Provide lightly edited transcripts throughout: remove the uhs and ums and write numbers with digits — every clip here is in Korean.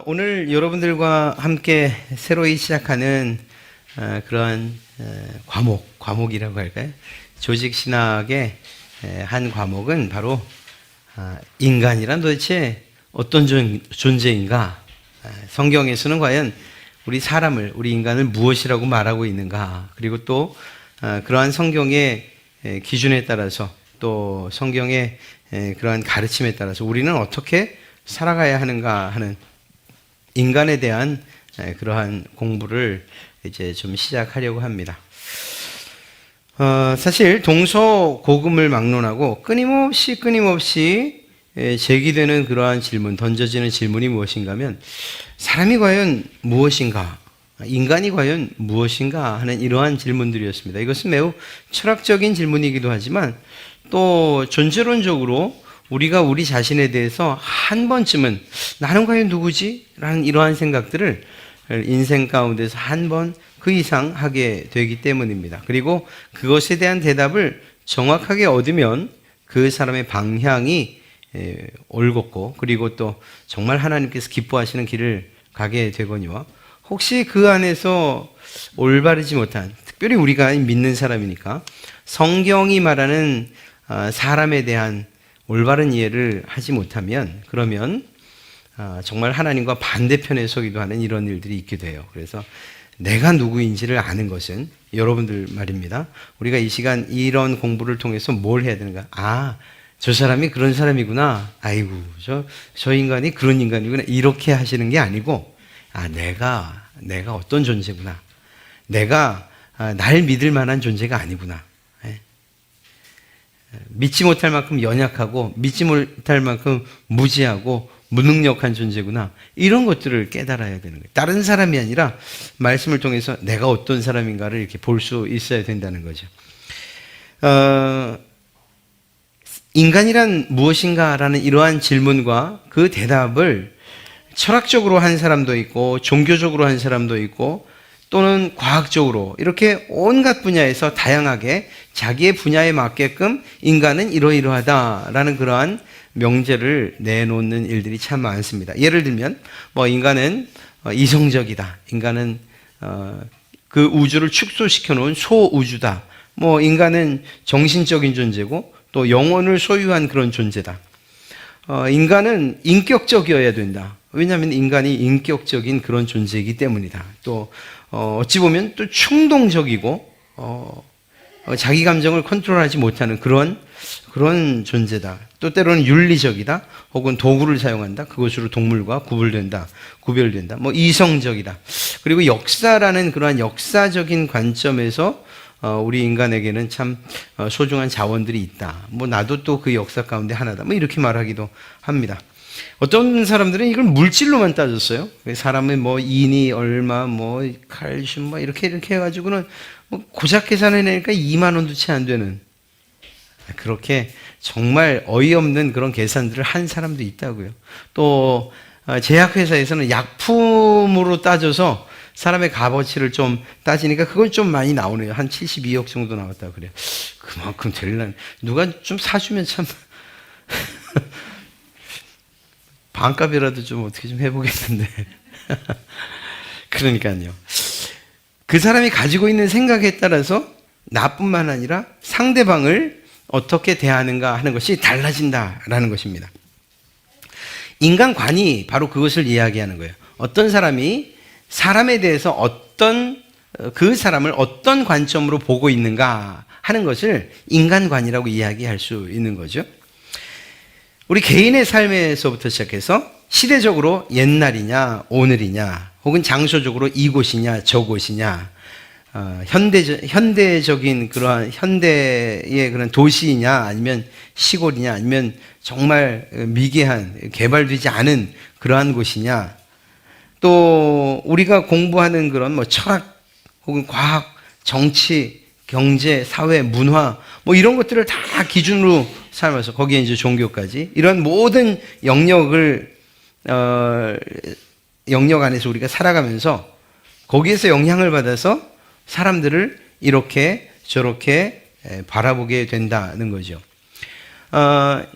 오늘 여러분들과 함께 새로이 시작하는 그러한 과목이라고 할까요? 조직신학의 한 과목은 바로 인간이란 도대체 어떤 존재인가? 성경에서는 과연 우리 인간을 무엇이라고 말하고 있는가? 그리고 또 그러한 성경의 기준에 따라서 또 성경의 그러한 가르침에 따라서 우리는 어떻게 살아가야 하는가 하는 인간에 대한 그러한 공부를 이제 좀 시작하려고 합니다. 사실 동서고금을 막론하고 끊임없이 제기되는 그러한 질문, 던져지는 질문이 무엇인가 하면 사람이 과연 무엇인가? 인간이 과연 무엇인가 하는 이러한 질문들이었습니다. 이것은 매우 철학적인 질문이기도 하지만 또 존재론적으로 우리가 우리 자신에 대해서 한 번쯤은 나는 과연 누구지? 라는 이러한 생각들을 인생 가운데서 한 번 그 이상 하게 되기 때문입니다. 그리고 그것에 대한 대답을 정확하게 얻으면 그 사람의 방향이 올곧고 그리고 또 정말 하나님께서 기뻐하시는 길을 가게 되거니와 혹시 그 안에서 올바르지 못한, 특별히 우리가 믿는 사람이니까 성경이 말하는 사람에 대한 올바른 이해를 하지 못하면 그러면 정말 하나님과 반대편에 서기도 하는 이런 일들이 있게 돼요. 그래서 내가 누구인지를 아는 것은 여러분들 말입니다. 우리가 이 시간 이런 공부를 통해서 뭘 해야 되는가? 저 사람이 그런 사람이구나. 아이고, 저 인간이 그런 인간이구나. 이렇게 하시는 게 아니고, 내가 어떤 존재구나. 내가 날 믿을 만한 존재가 아니구나. 믿지 못할 만큼 연약하고 믿지 못할 만큼 무지하고 무능력한 존재구나. 이런 것들을 깨달아야 되는 거예요. 다른 사람이 아니라 말씀을 통해서 내가 어떤 사람인가를 이렇게 볼 수 있어야 된다는 거죠. 인간이란 무엇인가라는 이러한 질문과 그 대답을 철학적으로 한 사람도 있고 종교적으로 한 사람도 있고 또는 과학적으로 이렇게 온갖 분야에서 다양하게 자기의 분야에 맞게끔 인간은 이러이러하다라는 그러한 명제를 내놓는 일들이 참 많습니다. 예를 들면 인간은 이성적이다. 인간은 그 우주를 축소시켜 놓은 소우주다. 인간은 정신적인 존재고 또 영혼을 소유한 그런 존재다. 인간은 인격적이어야 된다. 왜냐하면 인간이 인격적인 그런 존재이기 때문이다. 또 어찌 보면 또 충동적이고 자기 감정을 컨트롤하지 못하는 그런 존재다. 또 때로는 윤리적이다. 혹은 도구를 사용한다. 그것으로 동물과 구별된다. 이성적이다. 그리고 역사라는 그러한 역사적인 관점에서 우리 인간에게는 참 소중한 자원들이 있다. 나도 또 그 역사 가운데 하나다. 이렇게 말하기도 합니다. 어떤 사람들은 이걸 물질로만 따졌어요. 사람의 인이 얼마, 칼슘, 이렇게 해가지고는 고작 계산해내니까 2만 원도 채 안 되는 그렇게 정말 어이없는 그런 계산들을 한 사람도 있다고요. 또 제약회사에서는 약품으로 따져서 사람의 값어치를 좀 따지니까 그건 좀 많이 나오네요. 한 72억 정도 나왔다고 그래요. 그만큼 되려면 누가 좀 사주면 참 반값이라도 좀 어떻게 좀 해보겠는데. 그러니까요. 그 사람이 가지고 있는 생각에 따라서 나뿐만 아니라 상대방을 어떻게 대하는가 하는 것이 달라진다라는 것입니다. 인간관이 바로 그것을 이야기하는 거예요. 어떤 사람이 사람에 대해서 그 사람을 어떤 관점으로 보고 있는가 하는 것을 인간관이라고 이야기할 수 있는 거죠. 우리 개인의 삶에서부터 시작해서 시대적으로 옛날이냐 오늘이냐 혹은 장소적으로 이곳이냐 저곳이냐 현대적인 그러한 현대의 그런 도시이냐 아니면 시골이냐 아니면 정말 미개한 개발되지 않은 그러한 곳이냐 또 우리가 공부하는 그런 철학 혹은 과학 정치 경제 사회 문화 이런 것들을 다 기준으로 삼아서 거기에 이제 종교까지 이런 모든 영역 안에서 우리가 살아가면서 거기에서 영향을 받아서 사람들을 이렇게 저렇게 바라보게 된다는 거죠.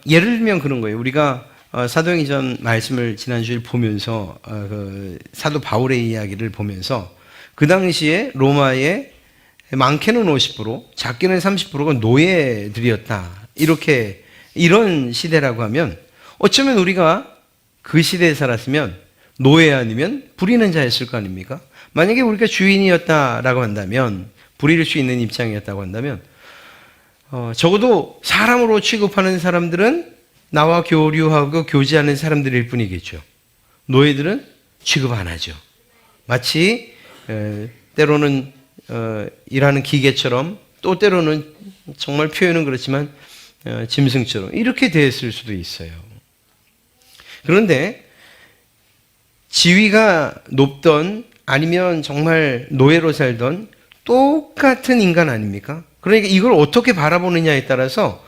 예를 들면 그런 거예요. 우리가 사도행전 말씀을 지난주에 보면서 그 사도 바울의 이야기를 보면서 그 당시에 로마에 많게는 50%, 작게는 30%가 노예들이었다. 이런 시대라고 하면 어쩌면 우리가 그 시대에 살았으면 노예 아니면 부리는 자였을 거 아닙니까? 만약에 우리가 주인이었다라고 한다면, 부릴 수 있는 입장이었다고 한다면, 적어도 사람으로 취급하는 사람들은 나와 교류하고 교제하는 사람들일 뿐이겠죠. 노예들은 취급 안 하죠. 마치 때로는 일하는 기계처럼, 또 때로는 정말 표현은 그렇지만 짐승처럼 이렇게 대했을 수도 있어요. 그런데 지위가 높던 아니면 정말 노예로 살던 똑같은 인간 아닙니까? 그러니까 이걸 어떻게 바라보느냐에 따라서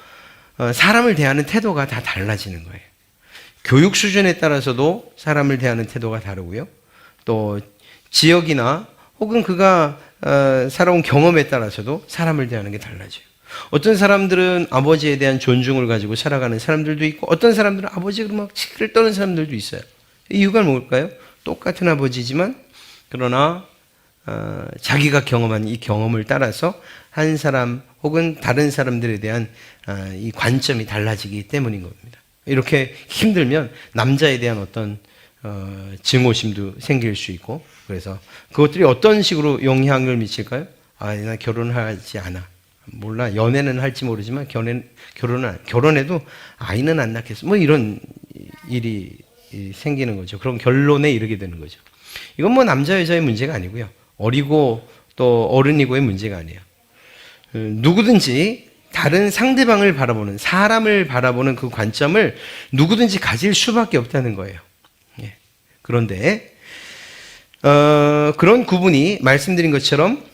사람을 대하는 태도가 다 달라지는 거예요. 교육 수준에 따라서도 사람을 대하는 태도가 다르고요. 또 지역이나 혹은 그가 살아온 경험에 따라서도 사람을 대하는 게 달라져요. 어떤 사람들은 아버지에 대한 존중을 가지고 살아가는 사람들도 있고, 어떤 사람들은 아버지를 막 치를 떠는 사람들도 있어요. 이유가 뭘까요? 똑같은 아버지지만 그러나 자기가 경험한 이 경험을 따라서 한 사람 혹은 다른 사람들에 대한 이 관점이 달라지기 때문인 겁니다. 이렇게 힘들면 남자에 대한 어떤 증오심도 생길 수 있고, 그래서 그것들이 어떤 식으로 영향을 미칠까요? 나 결혼하지 않아. 몰라. 연애는 할지 모르지만 결혼해도 아이는 안 낳겠어. 뭐 이런 일이 생기는 거죠. 그런 결론에 이르게 되는 거죠. 이건 뭐 남자 여자의 문제가 아니고요. 어리고 또 어른이고의 문제가 아니에요. 누구든지 다른 상대방을 바라보는, 사람을 바라보는 그 관점을 누구든지 가질 수밖에 없다는 거예요. 예. 그런데 그런 구분이 말씀드린 것처럼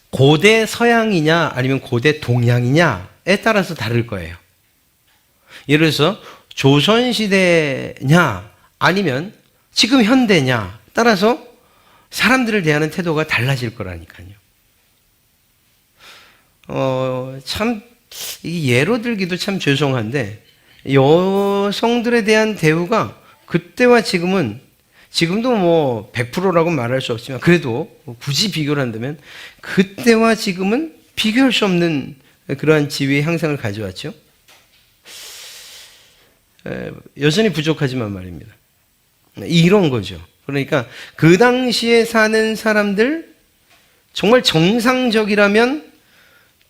고대 서양이냐 아니면 고대 동양이냐에 따라서 다를 거예요. 예를 들어서 조선시대냐 아니면 지금 현대냐 따라서 사람들을 대하는 태도가 달라질 거라니까요. 참 예로 들기도 참 죄송한데 여성들에 대한 대우가 그때와 지금도 뭐 100%라고 말할 수 없지만 그래도 굳이 비교를 한다면 그때와 지금은 비교할 수 없는 그러한 지위의 향상을 가져왔죠. 여전히 부족하지만 말입니다. 이런 거죠. 그러니까 그 당시에 사는 사람들, 정말 정상적이라면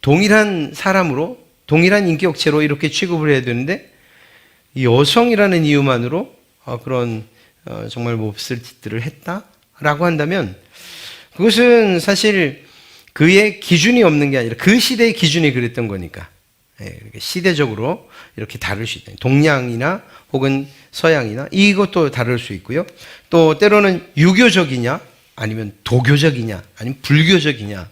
동일한 사람으로, 동일한 인격체로 이렇게 취급을 해야 되는데 여성이라는 이유만으로 그런 정말 몹쓸 짓들을 했다라고 한다면 그것은 사실 그의 기준이 없는 게 아니라 그 시대의 기준이 그랬던 거니까 시대적으로 이렇게 다를 수 있다. 동양이나 혹은 서양이나 이것도 다를 수 있고요. 또 때로는 유교적이냐 아니면 도교적이냐 아니면 불교적이냐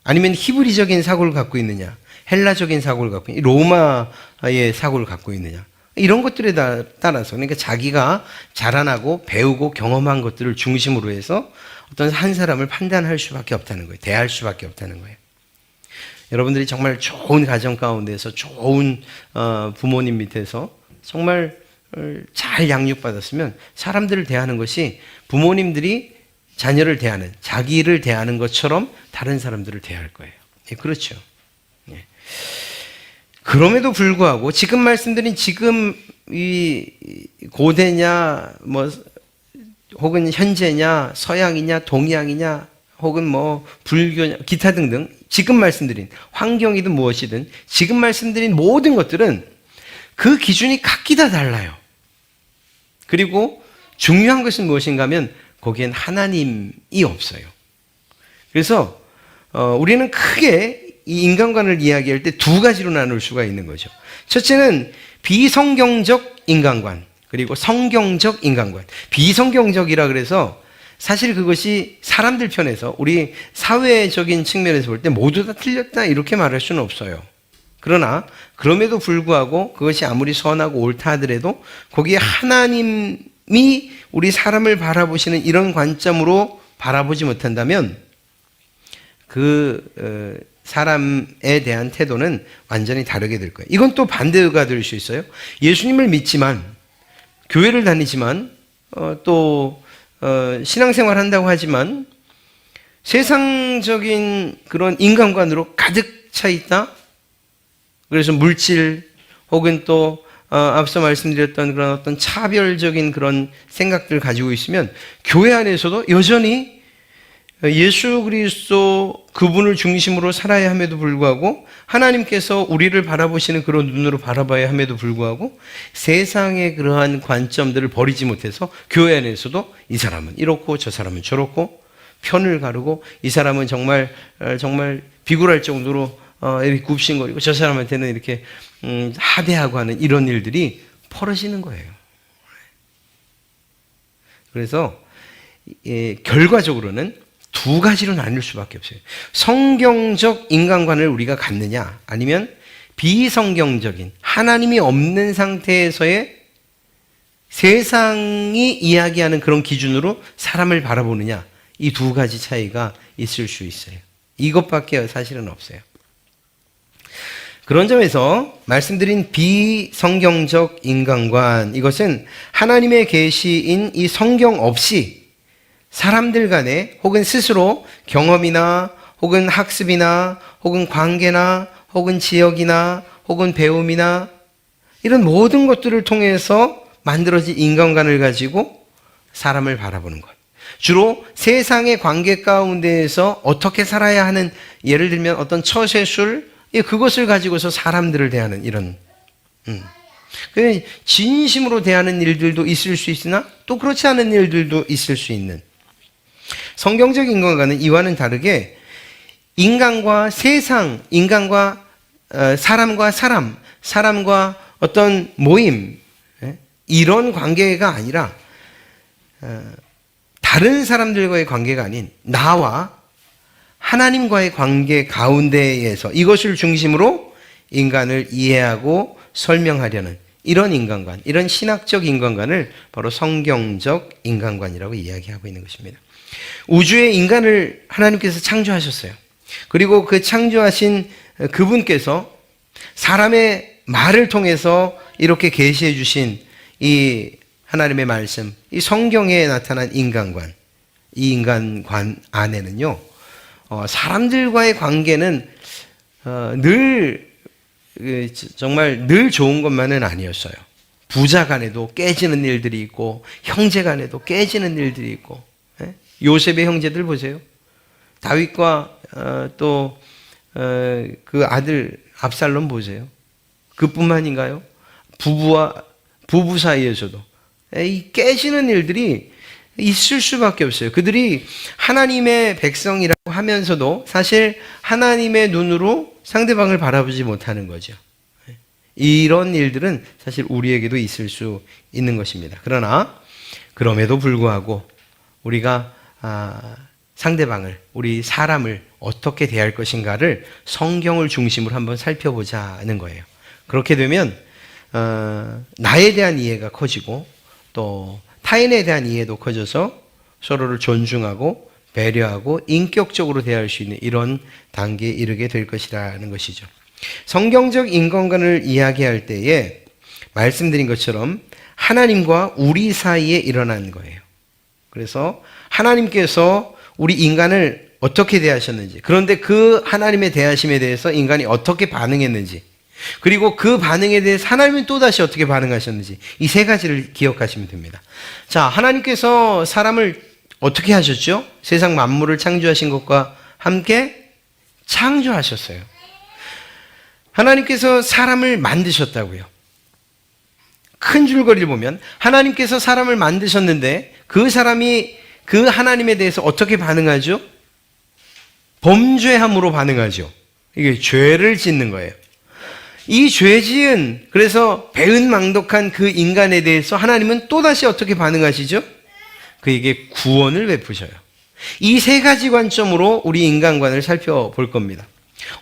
아니면 히브리적인 사고를 갖고 있느냐 헬라적인 사고를 갖고 있느냐 로마의 사고를 갖고 있느냐 이런 것들에 따라서 그러니까 자기가 자라나고 배우고 경험한 것들을 중심으로 해서 어떤 한 사람을 판단할 수밖에 없다는 거예요. 대할 수밖에 없다는 거예요. 여러분들이 정말 좋은 가정 가운데서 좋은 부모님 밑에서 정말 잘 양육받았으면 사람들을 대하는 것이 부모님들이 자녀를 대하는, 자기를 대하는 것처럼 다른 사람들을 대할 거예요. 예, 그렇죠. 예. 그럼에도 불구하고 지금 말씀드린 지금 이 고대냐 뭐 혹은 현재냐 서양이냐 동양이냐 혹은 뭐 불교냐 기타 등등 지금 말씀드린 환경이든 무엇이든 지금 말씀드린 모든 것들은 그 기준이 각기 다 달라요. 그리고 중요한 것은 무엇인가 하면 거기엔 하나님이 없어요. 그래서 우리는 크게 이 인간관을 이야기할 때 두 가지로 나눌 수가 있는 거죠. 첫째는 비성경적 인간관, 그리고 성경적 인간관. 비성경적이라 그래서 사실 그것이 사람들 편에서 우리 사회적인 측면에서 볼 때 모두 다 틀렸다 이렇게 말할 수는 없어요. 그러나 그럼에도 불구하고 그것이 아무리 선하고 옳다 하더라도 거기에 하나님이 우리 사람을 바라보시는 이런 관점으로 바라보지 못한다면 그 사람에 대한 태도는 완전히 다르게 될 거예요. 이건 또 반대가 될 수 있어요. 예수님을 믿지만, 교회를 다니지만, 신앙생활 한다고 하지만, 세상적인 그런 인간관으로 가득 차 있다? 그래서 물질, 혹은 또, 앞서 말씀드렸던 그런 어떤 차별적인 그런 생각들 가지고 있으면, 교회 안에서도 여전히 예수 그리스도 그분을 중심으로 살아야 함에도 불구하고 하나님께서 우리를 바라보시는 그런 눈으로 바라봐야 함에도 불구하고 세상의 그러한 관점들을 버리지 못해서 교회 안에서도 이 사람은 이렇고 저 사람은 저렇고 편을 가르고 이 사람은 정말 비굴할 정도로 이렇게 굽신거리고 저 사람한테는 이렇게 하대하고 하는 이런 일들이 벌어지는 거예요. 그래서 결과적으로는 두 가지로 나눌 수밖에 없어요. 성경적 인간관을 우리가 갖느냐, 아니면 비성경적인 하나님이 없는 상태에서의 세상이 이야기하는 그런 기준으로 사람을 바라보느냐, 이 두 가지 차이가 있을 수 있어요. 이것밖에 사실은 없어요. 그런 점에서 말씀드린 비성경적 인간관, 이것은 하나님의 계시인 이 성경 없이 사람들 간에 혹은 스스로 경험이나 혹은 학습이나 혹은 관계나 혹은 지역이나 혹은 배움이나 이런 모든 것들을 통해서 만들어진 인간관을 가지고 사람을 바라보는 것. 주로 세상의 관계 가운데에서 어떻게 살아야 하는, 예를 들면 어떤 처세술, 그것을 가지고서 사람들을 대하는 이런 진심으로 대하는 일들도 있을 수 있으나 또 그렇지 않은 일들도 있을 수 있는, 성경적 인간관은 이와는 다르게 인간과 세상, 인간과 사람과 사람, 사람과 어떤 모임, 이런 관계가 아니라 다른 사람들과의 관계가 아닌 나와 하나님과의 관계 가운데에서 이것을 중심으로 인간을 이해하고 설명하려는 이런 인간관, 이런 신학적 인간관을 바로 성경적 인간관이라고 이야기하고 있는 것입니다. 우주의 인간을 하나님께서 창조하셨어요. 그리고 그 창조하신 그분께서 사람의 말을 통해서 이렇게 계시해 주신 이 하나님의 말씀, 이 성경에 나타난 인간관, 이 인간관 안에는요, 사람들과의 관계는 정말 늘 좋은 것만은 아니었어요. 부자 간에도 깨지는 일들이 있고 형제 간에도 깨지는 일들이 있고, 요셉의 형제들 보세요. 다윗과 또 그 아들 압살롬 보세요. 그뿐만인가요? 부부 사이에서도 이 깨지는 일들이 있을 수밖에 없어요. 그들이 하나님의 백성이라고 하면서도 사실 하나님의 눈으로 상대방을 바라보지 못하는 거죠. 이런 일들은 사실 우리에게도 있을 수 있는 것입니다. 그러나 그럼에도 불구하고 우리가 상대방을, 우리 사람을 어떻게 대할 것인가를 성경을 중심으로 한번 살펴보자는 거예요. 그렇게 되면 나에 대한 이해가 커지고 또 타인에 대한 이해도 커져서 서로를 존중하고 배려하고 인격적으로 대할 수 있는 이런 단계에 이르게 될 것이라는 것이죠. 성경적 인간관을 이야기할 때에 말씀드린 것처럼 하나님과 우리 사이에 일어난 거예요. 그래서 하나님께서 우리 인간을 어떻게 대하셨는지, 그런데 그 하나님의 대하심에 대해서 인간이 어떻게 반응했는지, 그리고 그 반응에 대해서 하나님은 또다시 어떻게 반응하셨는지, 이 세 가지를 기억하시면 됩니다. 자, 하나님께서 사람을 어떻게 하셨죠? 세상 만물을 창조하신 것과 함께 창조하셨어요. 하나님께서 사람을 만드셨다고요. 큰 줄거리를 보면 하나님께서 사람을 만드셨는데 그 사람이 그 하나님에 대해서 어떻게 반응하죠? 범죄함으로 반응하죠. 이게 죄를 짓는 거예요. 이 죄지은, 그래서 배은망덕한 그 인간에 대해서 하나님은 또다시 어떻게 반응하시죠? 그에게 구원을 베푸셔요. 이 세 가지 관점으로 우리 인간관을 살펴볼 겁니다.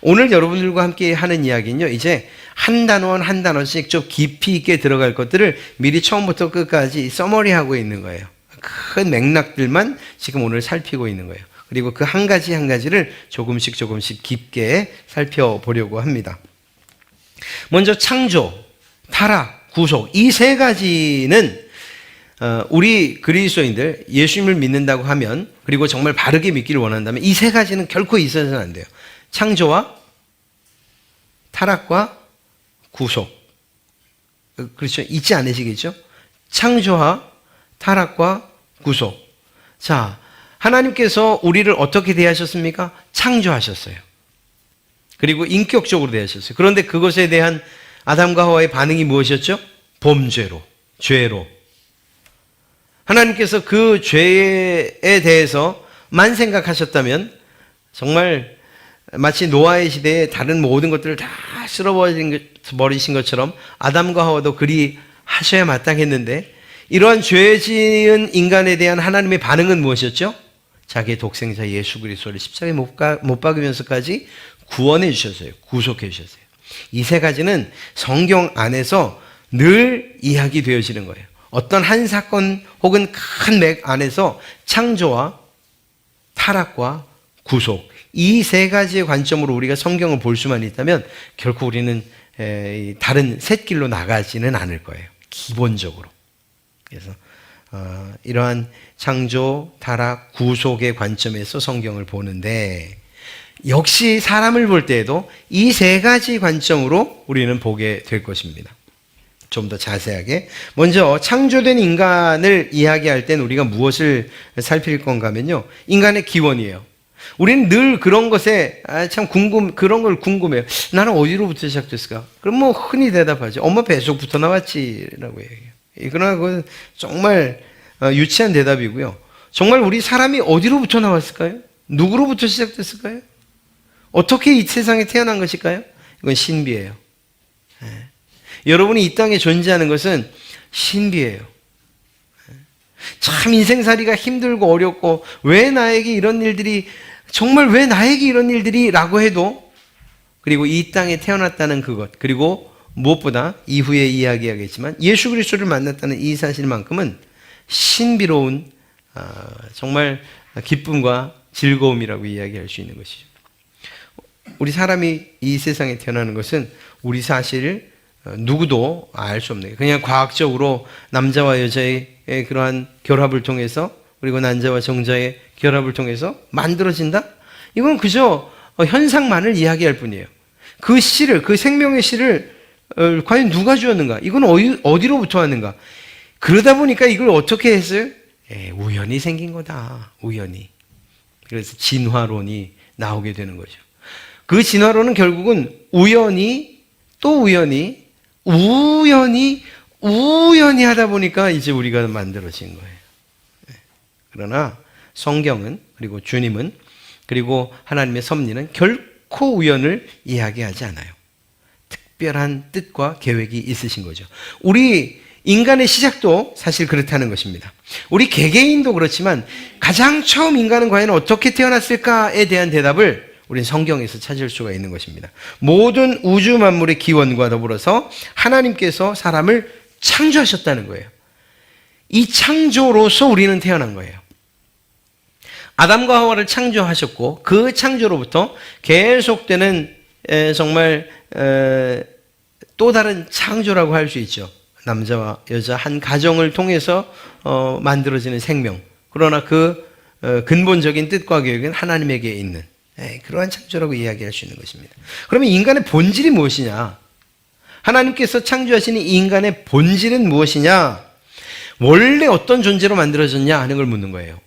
오늘 여러분들과 함께 하는 이야기는요, 이제 한 단원 한 단원씩 좀 깊이 있게 들어갈 것들을 미리 처음부터 끝까지 서머리하고 있는 거예요. 큰 맥락들만 지금 오늘 살피고 있는 거예요. 그리고 그 한 가지 한 가지를 조금씩 깊게 살펴보려고 합니다. 먼저 창조, 타락, 구속, 이 세 가지는 우리 그리스도인들 예수님을 믿는다고 하면, 그리고 정말 바르게 믿기를 원한다면 이 세 가지는 결코 있어서는 안 돼요. 창조와 타락과 구속. 그렇죠? 잊지 않으시겠죠? 창조와 타락과 구속. 자, 하나님께서 우리를 어떻게 대하셨습니까? 창조하셨어요. 그리고 인격적으로 대하셨어요. 그런데 그것에 대한 아담과 하와의 반응이 무엇이었죠? 범죄로, 죄로. 하나님께서 그 죄에 대해서만 생각하셨다면 정말 마치 노아의 시대에 다른 모든 것들을 다 쓸어버리신 것처럼 아담과 하와도 그리 하셔야 마땅했는데, 이러한 죄 지은 인간에 대한 하나님의 반응은 무엇이었죠? 자기의 독생자 예수 그리스도를 십자가에 못 박으면서까지 구원해 주셨어요. 구속해 주셨어요. 이 세 가지는 성경 안에서 늘 이야기되어지는 거예요. 어떤 한 사건 혹은 큰 맥 안에서 창조와 타락과 구속, 이 세 가지의 관점으로 우리가 성경을 볼 수만 있다면 결코 우리는 다른 샛길로 나가지는 않을 거예요. 기본적으로. 그래서 이러한 창조, 타락, 구속의 관점에서 성경을 보는데, 역시 사람을 볼 때에도 이 세 가지 관점으로 우리는 보게 될 것입니다. 좀 더 자세하게. 먼저 창조된 인간을 이야기할 땐 우리가 무엇을 살필 건가 하면요, 인간의 기원이에요. 우리는 늘 그런 것에 그런 걸 궁금해요. 나는 어디로부터 시작됐을까? 그럼 뭐 흔히 대답하죠. 엄마 뱃속부터 나왔지라고 얘기해요. 그러나 그건 정말 유치한 대답이고요. 정말 우리 사람이 어디로부터 나왔을까요? 누구로부터 시작됐을까요? 어떻게 이 세상에 태어난 것일까요? 이건 신비예요. 여러분이 이 땅에 존재하는 것은 신비예요. 참 인생살이가 힘들고 어렵고, 왜 나에게 이런 일들이, 정말 왜 나에게 이런 일들이 라고 해도, 그리고 이 땅에 태어났다는 그것, 그리고 무엇보다 이후에 이야기하겠지만 예수 그리스도를 만났다는 이 사실만큼은 신비로운 정말 기쁨과 즐거움이라고 이야기할 수 있는 것이죠. 우리 사람이 이 세상에 태어나는 것은 우리 사실 누구도 알 수 없는, 그냥 과학적으로 남자와 여자의 그러한 결합을 통해서, 그리고 난자와 정자의 결합을 통해서 만들어진다? 이건 그저 현상만을 이야기할 뿐이에요. 그 씨를, 그 생명의 씨를 과연 누가 주었는가? 이건 어디로부터 왔는가? 그러다 보니까 이걸 어떻게 했어요? 우연히 생긴 거다. 우연히. 그래서 진화론이 나오게 되는 거죠. 그 진화론은 결국은 우연히 또 우연히 하다 보니까 이제 우리가 만들어진 거예요. 그러나 성경은, 그리고 주님은, 그리고 하나님의 섭리는 결코 우연을 이야기하지 않아요. 특별한 뜻과 계획이 있으신 거죠. 우리 인간의 시작도 사실 그렇다는 것입니다. 우리 개개인도 그렇지만 가장 처음 인간은 과연 어떻게 태어났을까에 대한 대답을 우리는 성경에서 찾을 수가 있는 것입니다. 모든 우주 만물의 기원과 더불어서 하나님께서 사람을 창조하셨다는 거예요. 이 창조로서 우리는 태어난 거예요. 아담과 하와를 창조하셨고, 그 창조로부터 계속되는 정말 또 다른 창조라고 할 수 있죠. 남자와 여자 한 가정을 통해서 만들어지는 생명. 그러나 그 근본적인 뜻과 계획은 하나님에게 있는 그러한 창조라고 이야기할 수 있는 것입니다. 그러면 인간의 본질이 무엇이냐? 하나님께서 창조하신 이 인간의 본질은 무엇이냐? 원래 어떤 존재로 만들어졌냐 하는 걸 묻는 거예요.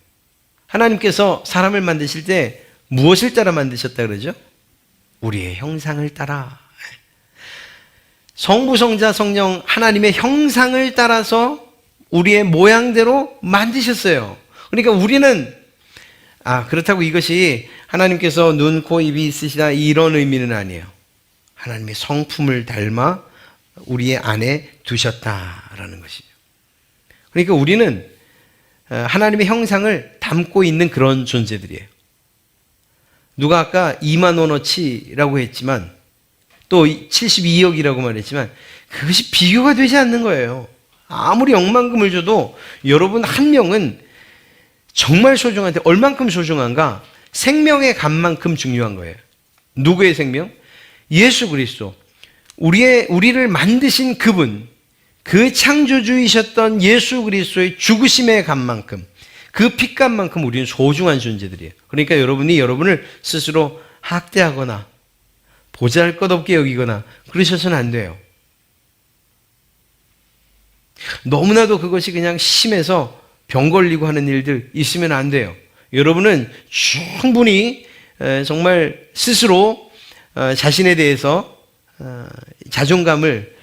하나님께서 사람을 만드실 때 무엇을 따라 만드셨다 그러죠? 우리의 형상을 따라. 성부, 성자, 성령 하나님의 형상을 따라서 우리의 모양대로 만드셨어요. 그러니까 우리는 그렇다고 이것이 하나님께서 눈, 코, 입이 있으시다 이런 의미는 아니에요. 하나님의 성품을 닮아 우리의 안에 두셨다라는 것이죠. 그러니까 우리는 하나님의 형상을 담고 있는 그런 존재들이에요. 누가 아까 2만 원어치라고 했지만 또 72억이라고 말했지만 그것이 비교가 되지 않는 거예요. 아무리 억만금을 줘도 여러분 한 명은 정말 소중한데 얼만큼 소중한가? 생명의 값만큼 중요한 거예요. 누구의 생명? 예수 그리스도. 우리를 만드신 그분, 그 창조주이셨던 예수 그리스도의 죽으심의 값만큼, 그 핏값만큼 우리는 소중한 존재들이에요. 그러니까 여러분이 여러분을 스스로 학대하거나 보잘것없게 여기거나 그러셔서는 안 돼요. 너무나도 그것이 그냥 심해서 병 걸리고 하는 일들 있으면 안 돼요. 여러분은 충분히 정말 스스로 자신에 대해서 자존감을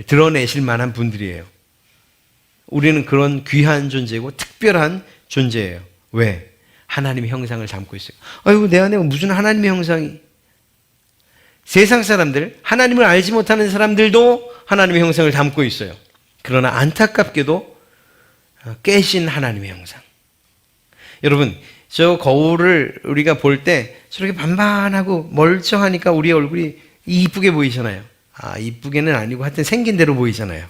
드러내실 만한 분들이에요. 우리는 그런 귀한 존재고 특별한 존재예요. 왜? 하나님의 형상을 담고 있어요. 아이고, 내 안에 무슨 하나님의 형상이. 세상 사람들, 하나님을 알지 못하는 사람들도 하나님의 형상을 담고 있어요. 그러나 안타깝게도 깨진 하나님의 형상. 여러분, 저 거울을 우리가 볼 때 저렇게 반반하고 멀쩡하니까 우리 얼굴이 이쁘게 보이잖아요. 이쁘게는 아니고 하여튼 생긴 대로 보이잖아요.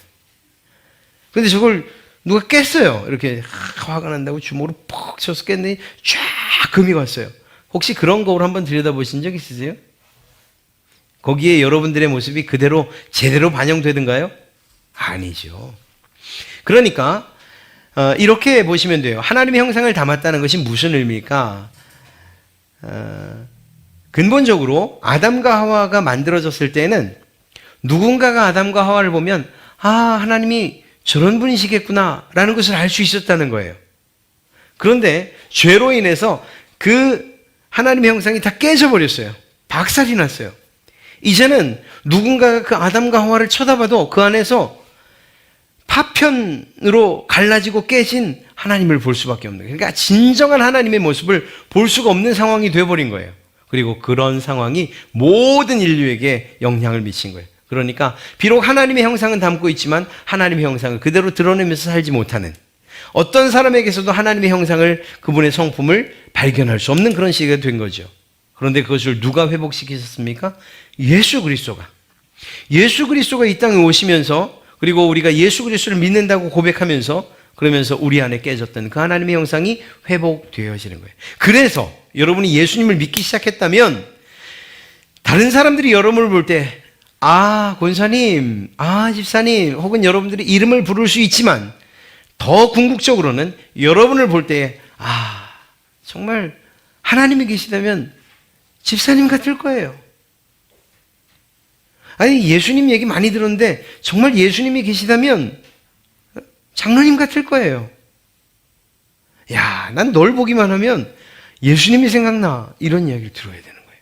근데 저걸 누가 깼어요. 이렇게 화가 난다고 주먹으로 퍽 쳐서 깼더니 쫙 금이 왔어요. 혹시 그런 거울 한번 들여다보신 적 있으세요? 거기에 여러분들의 모습이 그대로 제대로 반영되던가요? 아니죠. 그러니까 이렇게 보시면 돼요. 하나님의 형상을 담았다는 것이 무슨 의미일까? 근본적으로 아담과 하와가 만들어졌을 때는 누군가가 아담과 하와를 보면 하나님이 저런 분이시겠구나 라는 것을 알 수 있었다는 거예요. 그런데 죄로 인해서 그 하나님의 형상이 다 깨져버렸어요. 박살이 났어요. 이제는 누군가가 그 아담과 하와를 쳐다봐도 그 안에서 파편으로 갈라지고 깨진 하나님을 볼 수밖에 없는 거예요. 그러니까 진정한 하나님의 모습을 볼 수가 없는 상황이 되어버린 거예요. 그리고 그런 상황이 모든 인류에게 영향을 미친 거예요. 그러니까 비록 하나님의 형상은 담고 있지만 하나님의 형상을 그대로 드러내면서 살지 못하는, 어떤 사람에게서도 하나님의 형상을, 그분의 성품을 발견할 수 없는 그런 시기가 된 거죠. 그런데 그것을 누가 회복시키셨습니까? 예수 그리스도가. 예수 그리스도가 이 땅에 오시면서, 그리고 우리가 예수 그리스도를 믿는다고 고백하면서, 그러면서 우리 안에 깨졌던 그 하나님의 형상이 회복되어지는 거예요. 그래서 여러분이 예수님을 믿기 시작했다면 다른 사람들이 여러분을 볼 때 권사님, 집사님, 혹은 여러분들이 이름을 부를 수 있지만 더 궁극적으로는 여러분을 볼 때 정말 하나님이 계시다면 집사님 같을 거예요. 아니, 예수님 얘기 많이 들었는데 정말 예수님이 계시다면 장로님 같을 거예요. 야, 난 널 보기만 하면 예수님이 생각나. 이런 이야기를 들어야 되는 거예요.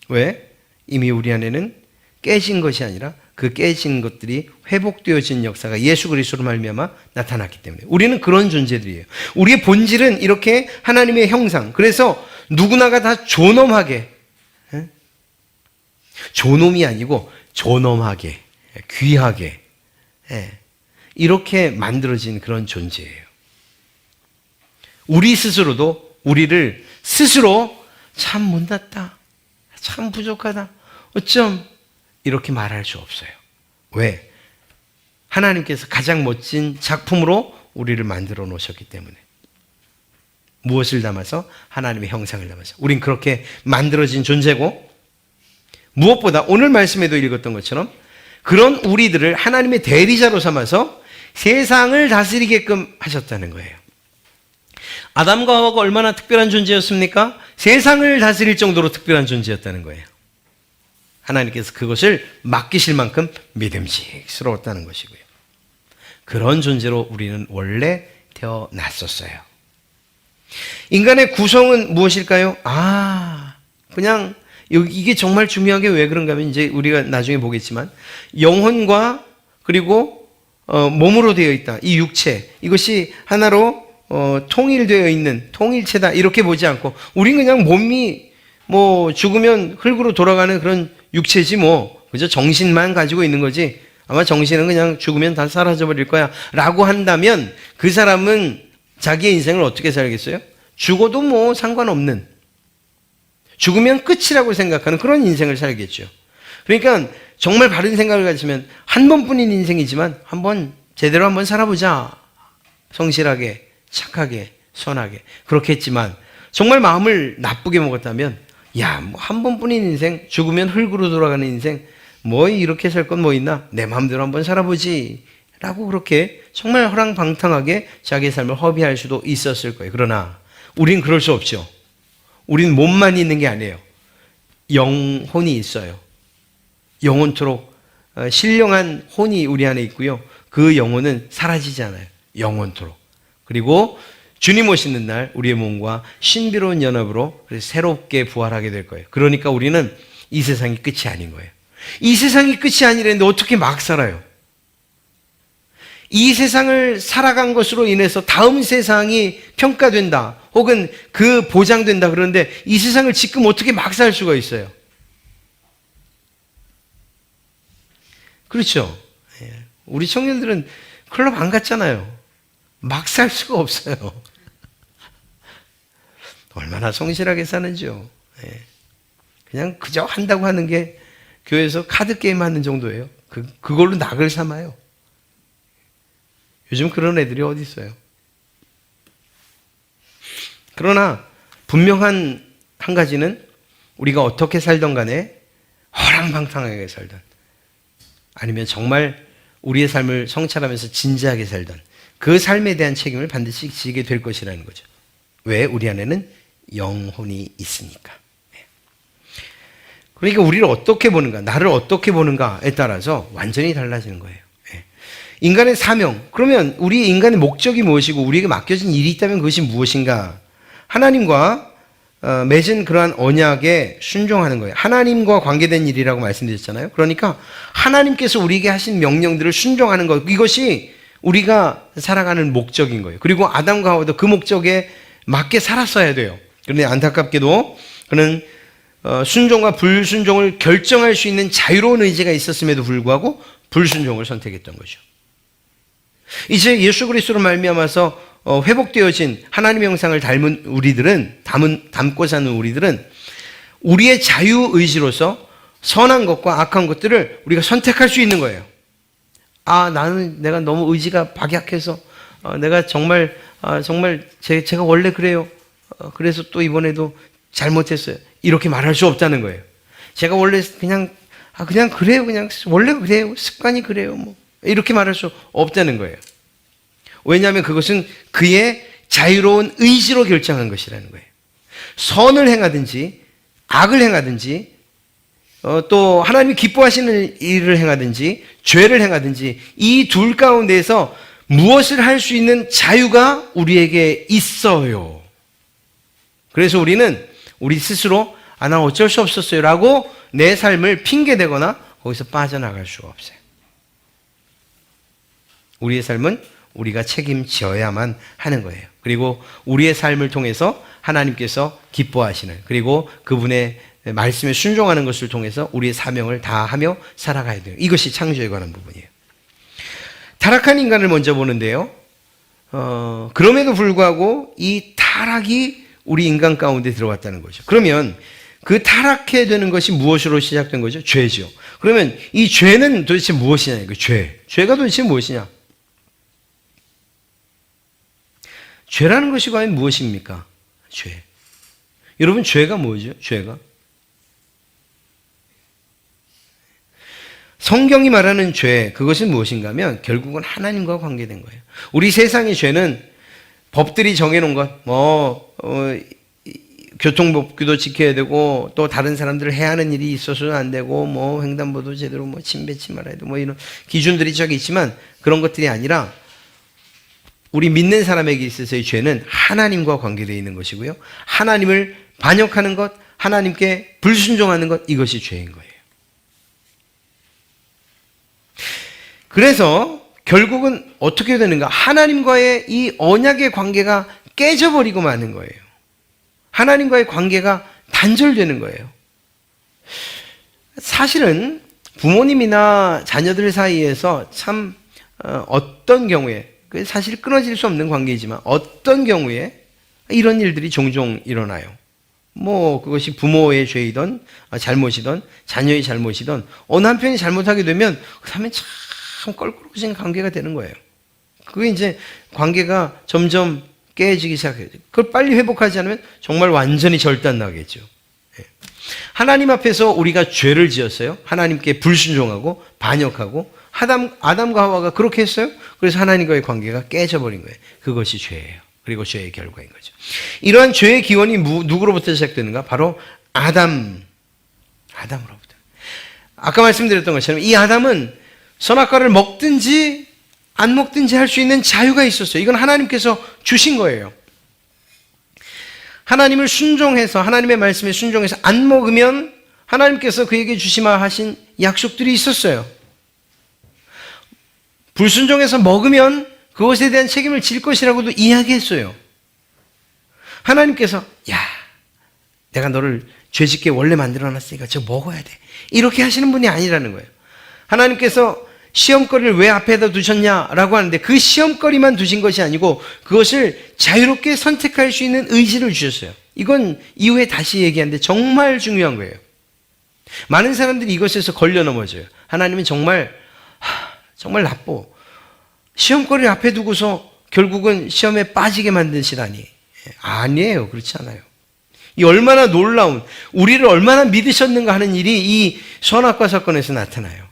왜? 이미 우리 안에는 깨진 것이 아니라 그 깨진 것들이 회복되어진 역사가 예수 그리스도로 말미암아 나타났기 때문에 우리는 그런 존재들이에요. 우리의 본질은 이렇게 하나님의 형상. 그래서 누구나가 다 존엄하게, 존엄이 아니고 존엄하게, 귀하게, 이렇게 만들어진 그런 존재예요. 우리 스스로도 우리를 스스로 참 못났다, 참 부족하다, 어쩜 이렇게 말할 수 없어요. 왜? 하나님께서 가장 멋진 작품으로 우리를 만들어 놓으셨기 때문에. 무엇을 담아서? 하나님의 형상을 담아서. 우린 그렇게 만들어진 존재고, 무엇보다 오늘 말씀에도 읽었던 것처럼 그런 우리들을 하나님의 대리자로 삼아서 세상을 다스리게끔 하셨다는 거예요. 아담과 하와가 얼마나 특별한 존재였습니까? 세상을 다스릴 정도로 특별한 존재였다는 거예요. 하나님께서 그것을 맡기실 만큼 믿음직스러웠다는 것이고요. 그런 존재로 우리는 원래 태어났었어요. 인간의 구성은 무엇일까요? 그냥 이게 정말 중요한 게 왜 그런가 하면 이제 우리가 나중에 보겠지만 영혼과 그리고 몸으로 되어 있다. 이 육체, 이것이 하나로 통일되어 있는 통일체다. 이렇게 보지 않고 우린 그냥 몸이 죽으면 흙으로 돌아가는 그런 육체지 그저 정신만 가지고 있는 거지. 아마 정신은 그냥 죽으면 다 사라져버릴 거야 라고 한다면 그 사람은 자기의 인생을 어떻게 살겠어요? 죽어도 상관없는, 죽으면 끝이라고 생각하는 그런 인생을 살겠죠. 그러니까 정말 바른 생각을 가지면 한 번뿐인 인생이지만 제대로 한번 살아보자. 성실하게, 착하게, 선하게. 그렇게 했지만 정말 마음을 나쁘게 먹었다면 야, 뭐 한 번뿐인 인생, 죽으면 흙으로 돌아가는 인생, 뭐 이렇게 살 건 뭐 있나? 내 마음대로 한번 살아보지 라고 그렇게 정말 허랑방탕하게 자기의 삶을 허비할 수도 있었을 거예요. 그러나 우린 그럴 수 없죠. 우린 몸만 있는 게 아니에요. 영혼이 있어요. 영원토록 신령한 혼이 우리 안에 있고요. 그 영혼은 사라지지 않아요. 영원토록. 그리고 주님 오시는 날 우리의 몸과 신비로운 연합으로 새롭게 부활하게 될 거예요. 그러니까 우리는 이 세상이 끝이 아닌 거예요. 이 세상이 끝이 아니라는데 어떻게 막 살아요? 이 세상을 살아간 것으로 인해서 다음 세상이 평가된다 혹은 그 보장된다 그러는데 이 세상을 지금 어떻게 막 살 수가 있어요? 그렇죠? 우리 청년들은 클럽 안 갔잖아요. 막 살 수가 없어요. 얼마나 성실하게 사는지요. 그냥 그저 한다고 하는 게 교회에서 카드 게임 하는 정도예요. 그걸로 낙을 삼아요. 요즘 그런 애들이 어디 있어요? 그러나 분명한 한 가지는 우리가 어떻게 살던 간에 허랑방탕하게 살던 아니면 정말 우리의 삶을 성찰하면서 진지하게 살던 그 삶에 대한 책임을 반드시 지게 될 것이라는 거죠. 왜? 우리 안에는 영혼이 있으니까. 그러니까 우리를 어떻게 보는가, 나를 어떻게 보는가에 따라서 완전히 달라지는 거예요. 인간의 사명, 그러면 우리 인간의 목적이 무엇이고 우리에게 맡겨진 일이 있다면 그것이 무엇인가? 하나님과 맺은 그러한 언약에 순종하는 거예요. 하나님과 관계된 일이라고 말씀드렸잖아요. 그러니까 하나님께서 우리에게 하신 명령들을 순종하는 것, 이것이 우리가 살아가는 목적인 거예요. 그리고 아담과 하와도 그 목적에 맞게 살았어야 돼요. 그런데 안타깝게도 그는 순종과 불순종을 결정할 수 있는 자유로운 의지가 있었음에도 불구하고 불순종을 선택했던 거죠. 이제 예수 그리스도로 말미암아서 회복되어진 하나님의 형상을 닮은 우리들은 닮고 사는 우리들은 우리의 자유 의지로서 선한 것과 악한 것들을 우리가 선택할 수 있는 거예요. 아, 내가 너무 의지가 박약해서 내가 정말 제가 원래 그래요. 그래서 또 이번에도 잘못했어요. 이렇게 말할 수 없다는 거예요. 제가 원래 그냥 그래요. 그냥 원래 그래요. 습관이 그래요. 뭐 이렇게 말할 수 없다는 거예요. 왜냐하면 그것은 그의 자유로운 의지로 결정한 것이라는 거예요. 선을 행하든지 악을 행하든지 또 하나님이 기뻐하시는 일을 행하든지 죄를 행하든지 이 둘 가운데에서 무엇을 할 수 있는 자유가 우리에게 있어요. 그래서 우리는 우리 스스로 난 어쩔 수 없었어요 라고 내 삶을 핑계대거나 거기서 빠져나갈 수가 없어요. 우리의 삶은 우리가 책임져야만 하는 거예요. 그리고 우리의 삶을 통해서 하나님께서 기뻐하시는, 그리고 그분의 말씀에 순종하는 것을 통해서 우리의 사명을 다하며 살아가야 돼요. 이것이 창조에 관한 부분이에요. 타락한 인간을 먼저 보는데요. 그럼에도 불구하고 이 타락이 우리 인간 가운데 들어왔다는 거죠. 그러면 그 타락해 되는 것이 무엇으로 시작된 거죠? 죄죠. 그러면 이 죄는 도대체 무엇이냐? 이거 죄가 도대체 무엇이냐? 죄라는 것이 과연 무엇입니까? 죄. 여러분, 죄가 뭐죠? 죄가? 성경이 말하는 죄, 그것은 무엇인가 하면 결국은 하나님과 관계된 거예요. 우리 세상의 죄는 법들이 정해놓은 것, 교통법규도 지켜야 되고, 또 다른 사람들을 해하는 일이 있어서는 안 되고, 횡단보도 제대로 침 뱉지 말아야 되고, 이런 기준들이 저기 있지만 그런 것들이 아니라 우리 믿는 사람에게 있어서의 죄는 하나님과 관계되어 있는 것이고요. 하나님을 반역하는 것, 하나님께 불순종하는 것, 이것이 죄인 거예요. 그래서 결국은 어떻게 되는가? 하나님과의 이 언약의 관계가 깨져버리고 마는 거예요. 하나님과의 관계가 단절되는 거예요. 사실은 부모님이나 자녀들 사이에서 참 어떤 경우에, 사실 끊어질 수 없는 관계이지만 어떤 경우에 이런 일들이 종종 일어나요. 그것이 부모의 죄이든 잘못이든 자녀의 잘못이든 어느 한편이 잘못하게 되면 그 다음에 참 껄끄러워진 관계가 되는 거예요. 그게 이제 관계가 점점 깨지기 시작해요. 그걸 빨리 회복하지 않으면 정말 완전히 절단나겠죠. 하나님 앞에서 우리가 죄를 지었어요. 하나님께 불순종하고 반역하고 아담과 하와가 그렇게 했어요. 그래서 하나님과의 관계가 깨져버린 거예요. 그것이 죄예요. 그리고 죄의 결과인 거죠. 이러한 죄의 기원이 누구로부터 시작되는가? 바로 아담으로부터. 아까 말씀드렸던 것처럼 이 아담은 선악과를 먹든지 안 먹든지 할 수 있는 자유가 있었어요. 이건 하나님께서 주신 거예요. 하나님을 순종해서 하나님의 말씀에 순종해서 안 먹으면 하나님께서 그에게 주시마 하신 약속들이 있었어요. 불순종해서 먹으면 그것에 대한 책임을 질 것이라고도 이야기했어요. 하나님께서 야, 내가 너를 죄짓게 원래 만들어놨으니까 저거 먹어야 돼. 이렇게 하시는 분이 아니라는 거예요. 하나님께서 시험거리를 왜 앞에다 두셨냐라고 하는데 그 시험거리만 두신 것이 아니고 그것을 자유롭게 선택할 수 있는 의지를 주셨어요. 이건 이후에 다시 얘기하는데 정말 중요한 거예요. 많은 사람들이 이것에서 걸려 넘어져요. 하나님은 정말 나빠. 시험거리를 앞에 두고서 결국은 시험에 빠지게 만드시다니. 아니에요. 그렇지 않아요. 이 얼마나 놀라운, 우리를 얼마나 믿으셨는가 하는 일이 이 선악과 사건에서 나타나요.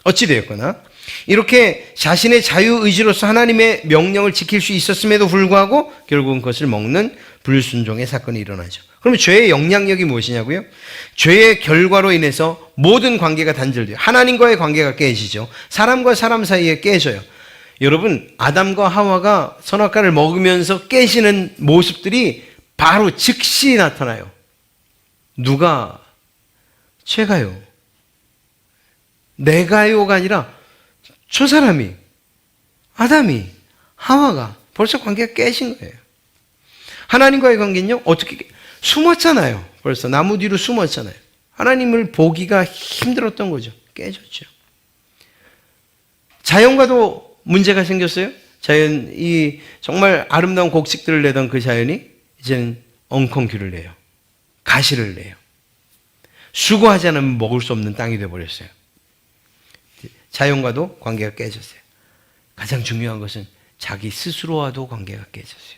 어찌되었거나 이렇게 자신의 자유의지로서 하나님의 명령을 지킬 수 있었음에도 불구하고 결국은 그것을 먹는 불순종의 사건이 일어나죠. 그러면 죄의 영향력이 무엇이냐고요? 죄의 결과로 인해서 모든 관계가 단절돼요. 하나님과의 관계가 깨지죠. 사람과 사람 사이에 깨져요. 여러분, 아담과 하와가 선악과를 먹으면서 깨지는 모습들이 바로 즉시 나타나요. 누가? 제가요. 내가요가 아니라 저 사람이, 아담이, 하와가 벌써 관계가 깨진 거예요. 하나님과의 관계는요, 어떻게, 숨었잖아요. 벌써 나무 뒤로 숨었잖아요. 하나님을 보기가 힘들었던 거죠. 깨졌죠. 자연과도 문제가 생겼어요. 자연, 이 정말 아름다운 곡식들을 내던 그 자연이 이제는 엉겅퀴를 내요. 가시를 내요. 수고하지 않으면 먹을 수 없는 땅이 되어버렸어요. 자연과도 관계가 깨졌어요. 가장 중요한 것은 자기 스스로와도 관계가 깨졌어요.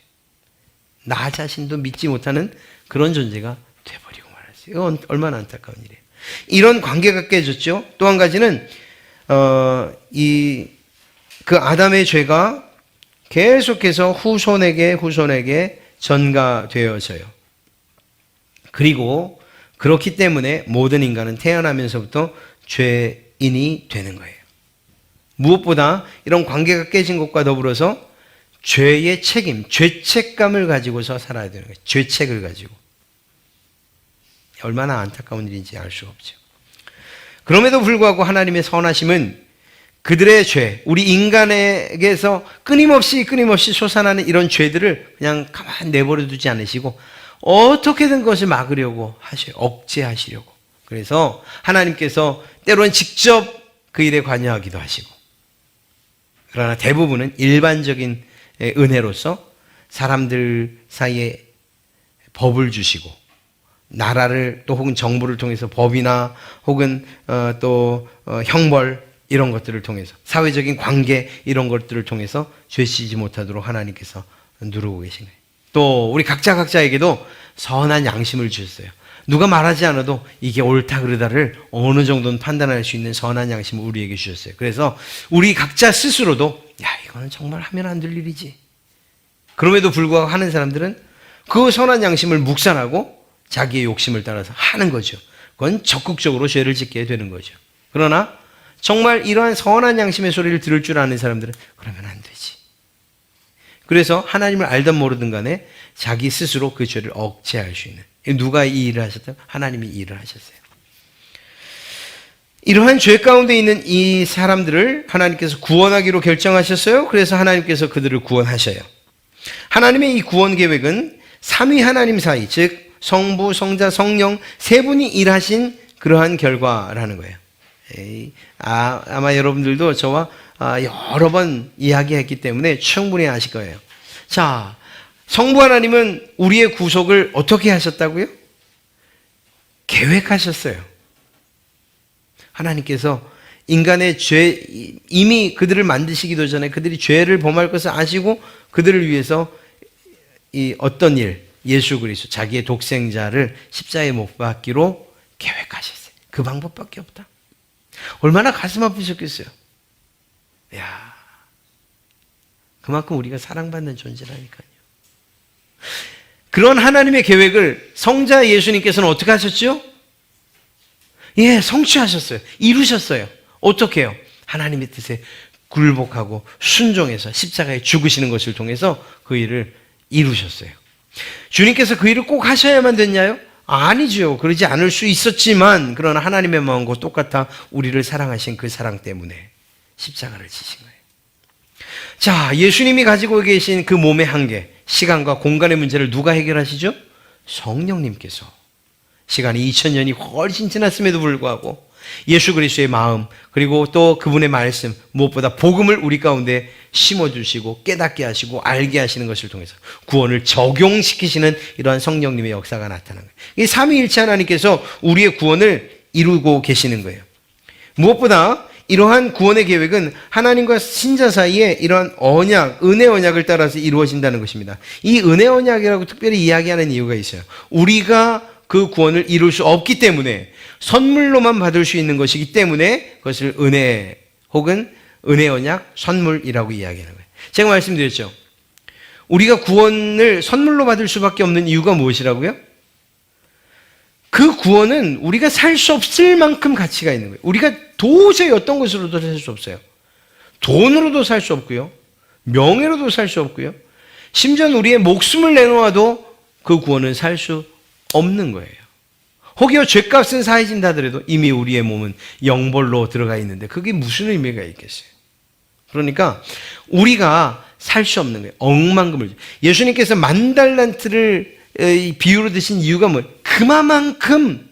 나 자신도 믿지 못하는 그런 존재가 돼버리고 말았어요. 이건 얼마나 안타까운 일이에요. 이런 관계가 깨졌죠. 또 한 가지는 그 아담의 죄가 계속해서 후손에게 전가되어져요. 그리고 그렇기 때문에 모든 인간은 태어나면서부터 죄인이 되는 거예요. 무엇보다 이런 관계가 깨진 것과 더불어서 죄의 책임, 죄책감을 가지고서 살아야 되는 거예요. 죄책을 가지고. 얼마나 안타까운 일인지 알 수가 없죠. 그럼에도 불구하고 하나님의 선하심은 그들의 죄, 우리 인간에게서 끊임없이 솟아나는 이런 죄들을 그냥 가만히 내버려 두지 않으시고 어떻게든 그것을 막으려고 하셔요. 억제하시려고. 그래서 하나님께서 때로는 직접 그 일에 관여하기도 하시고, 그러나 대부분은 일반적인 은혜로서 사람들 사이에 법을 주시고 나라를 또 혹은 정부를 통해서 법이나 혹은 또 형벌 이런 것들을 통해서 사회적인 관계 이런 것들을 통해서 죄 지지 못하도록 하나님께서 누르고 계신 거예요. 또 우리 각자에게도 선한 양심을 주셨어요. 누가 말하지 않아도 이게 옳다 그르다를 어느 정도는 판단할 수 있는 선한 양심을 우리에게 주셨어요. 그래서 우리 각자 스스로도 야, 이거는 정말 하면 안 될 일이지. 그럼에도 불구하고 하는 사람들은 그 선한 양심을 묵살하고 자기의 욕심을 따라서 하는 거죠. 그건 적극적으로 죄를 짓게 되는 거죠. 그러나 정말 이러한 선한 양심의 소리를 들을 줄 아는 사람들은 그러면 안 되지. 그래서 하나님을 알든 모르든 간에 자기 스스로 그 죄를 억제할 수 있는, 누가 이 일을 하셨다? 하나님이 이 일을 하셨어요. 이러한 죄 가운데 있는 이 사람들을 하나님께서 구원하기로 결정하셨어요. 그래서 하나님께서 그들을 구원하셔요. 하나님의 이 구원 계획은 삼위 하나님 사이, 즉 성부, 성자, 성령 세 분이 일하신 그러한 결과라는 거예요. 아마 여러분들도 저와 여러 번 이야기했기 때문에 충분히 아실 거예요. 자, 성부 하나님은 우리의 구속을 어떻게 하셨다고요? 계획하셨어요. 하나님께서 인간의 죄, 이미 그들을 만드시기도 전에 그들이 죄를 범할 것을 아시고 그들을 위해서 이 어떤 일, 예수 그리스도 자기의 독생자를 십자가에 못 박기로 계획하셨어요. 그 방법밖에 없다. 얼마나 가슴 아프셨겠어요. 야, 그만큼 우리가 사랑받는 존재라니까요. 그런 하나님의 계획을 성자 예수님께서는 어떻게 하셨죠? 예, 성취하셨어요. 이루셨어요. 어떻게 해요? 하나님의 뜻에 굴복하고 순종해서 십자가에 죽으시는 것을 통해서 그 일을 이루셨어요. 주님께서 그 일을 꼭 하셔야만 됐냐요? 아니죠. 그러지 않을 수 있었지만, 그러나 하나님의 마음과 똑같아 우리를 사랑하신 그 사랑 때문에 십자가를 지신 거예요. 자, 예수님이 가지고 계신 그 몸의 한계, 시간과 공간의 문제를 누가 해결하시죠? 성령님께서. 시간이 2000년이 훨씬 지났음에도 불구하고 예수 그리스도의 마음, 그리고 또 그분의 말씀, 무엇보다 복음을 우리 가운데 심어주시고 깨닫게 하시고 알게 하시는 것을 통해서 구원을 적용시키시는 이러한 성령님의 역사가 나타난 거예요. 이 삼위일체 하나님께서 우리의 구원을 이루고 계시는 거예요. 무엇보다 이러한 구원의 계획은 하나님과 신자 사이에 이러한 언약, 은혜 언약을 따라서 이루어진다는 것입니다. 이 은혜 언약이라고 특별히 이야기하는 이유가 있어요. 우리가 그 구원을 이룰 수 없기 때문에 선물로만 받을 수 있는 것이기 때문에 그것을 은혜 혹은 은혜 언약, 선물이라고 이야기하는 거예요. 제가 말씀드렸죠. 우리가 구원을 선물로 받을 수밖에 없는 이유가 무엇이라고요? 그 구원은 우리가 살 수 없을 만큼 가치가 있는 거예요. 우리가 도저히 어떤 것으로도 살 수 없어요. 돈으로도 살 수 없고요. 명예로도 살 수 없고요. 심지어 우리의 목숨을 내놓아도 그 구원은 살 수 없는 거예요. 혹여 죗값은 사해진다 하더라도 이미 우리의 몸은 영벌로 들어가 있는데 그게 무슨 의미가 있겠어요? 그러니까 우리가 살 수 없는 거예요. 억만금을. 예수님께서 10,000달란트를 비유로 드신 이유가 뭐예요? 그만큼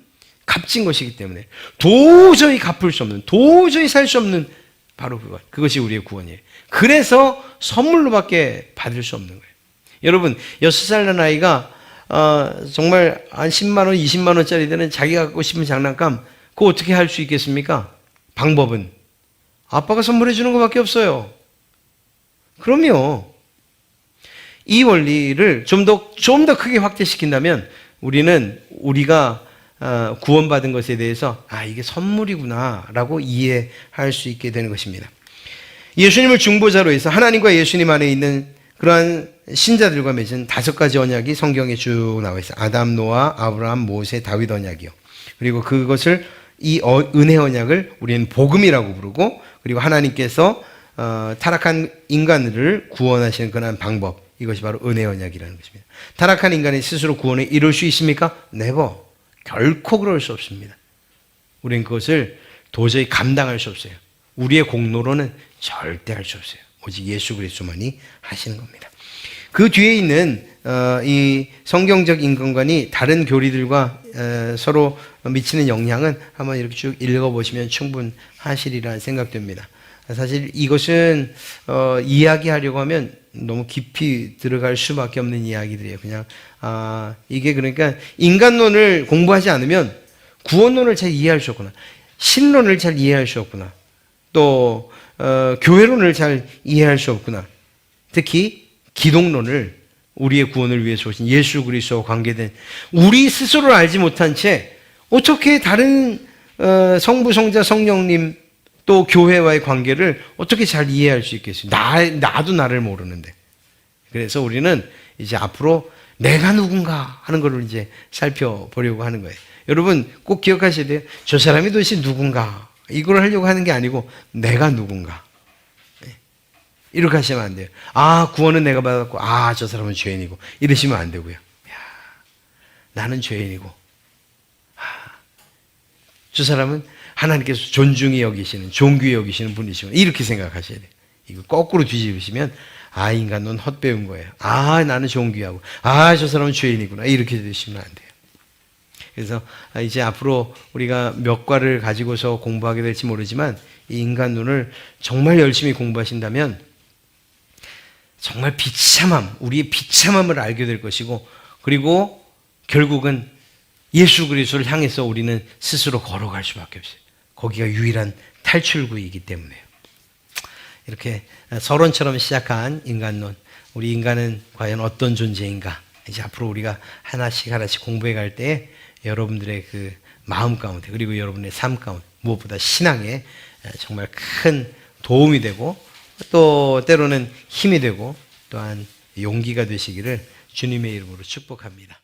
값진 것이기 때문에 도저히 갚을 수 없는, 도저히 살 수 없는 바로 그것이 우리의 구원이에요. 그래서 선물로밖에 받을 수 없는 거예요. 여러분, 6살 난 아이가 정말 한 10만 원, 20만 원짜리 되는 자기가 갖고 싶은 장난감, 그거 어떻게 할 수 있겠습니까? 방법은 아빠가 선물해 주는 것밖에 없어요. 그럼요. 이 원리를 좀 더 크게 확대시킨다면 우리가 구원받은 것에 대해서 이게 선물이구나 라고 이해할 수 있게 되는 것입니다. 예수님을 중보자로 해서 하나님과 예수님 안에 있는 그러한 신자들과 맺은 5가지 언약이 성경에 쭉 나와 있어요. 아담, 노아, 아브라함, 모세, 다윗 언약이요. 그리고 그것을 이 은혜 언약을 우리는 복음이라고 부르고, 그리고 하나님께서 타락한 인간을 구원하시는 그런 방법, 이것이 바로 은혜 언약이라는 것입니다. 타락한 인간이 스스로 구원을 이룰 수 있습니까? 네버. 결코 그럴 수 없습니다. 우리는 그것을 도저히 감당할 수 없어요. 우리의 공로로는 절대 할 수 없어요. 오직 예수 그리스도만이 하시는 겁니다. 그 뒤에 있는 이 성경적 인간관이 다른 교리들과 서로 미치는 영향은 한번 이렇게 쭉 읽어보시면 충분하시리라 생각됩니다. 사실 이것은 이야기하려고 하면 너무 깊이 들어갈 수밖에 없는 이야기들이에요. 그냥 이게 그러니까 인간론을 공부하지 않으면 구원론을 잘 이해할 수 없구나, 신론을 잘 이해할 수 없구나, 또 교회론을 잘 이해할 수 없구나. 특히 기독론을, 우리의 구원을 위해서 오신 예수 그리스도와 관계된 우리 스스로를 알지 못한 채 어떻게 다른 성부, 성자, 성령님 또 교회와의 관계를 어떻게 잘 이해할 수 있겠어요? 나도 나를 모르는데. 그래서 우리는 이제 앞으로 내가 누군가 하는 걸 이제 살펴보려고 하는 거예요. 여러분 꼭 기억하셔야 돼요. 저 사람이 도대체 누군가, 이걸 하려고 하는 게 아니고 내가 누군가. 이렇게 하시면 안 돼요. 구원은 내가 받았고, 저 사람은 죄인이고, 이러시면 안 되고요. 나는 죄인이고, 저 사람은 하나님께서 존중히 여기시는, 존귀히 여기시는 분이시구나, 이렇게 생각하셔야 돼요. 이거 거꾸로 뒤집으시면 인간 넌 헛배운 거예요. 나는 존귀하고, 저 사람은 죄인이구나, 이렇게 되시면 안 돼요. 그래서 이제 앞으로 우리가 몇 과를 가지고서 공부하게 될지 모르지만 이 인간론을 정말 열심히 공부하신다면 정말 우리의 비참함을 알게 될 것이고, 그리고 결국은 예수 그리스도를 향해서 우리는 스스로 걸어갈 수밖에 없어요. 거기가 유일한 탈출구이기 때문에요. 이렇게 서론처럼 시작한 인간론, 우리 인간은 과연 어떤 존재인가, 이제 앞으로 우리가 하나씩 하나씩 공부해 갈 때 여러분들의 그 마음 가운데, 그리고 여러분의 삶 가운데, 무엇보다 신앙에 정말 큰 도움이 되고 또 때로는 힘이 되고 또한 용기가 되시기를 주님의 이름으로 축복합니다.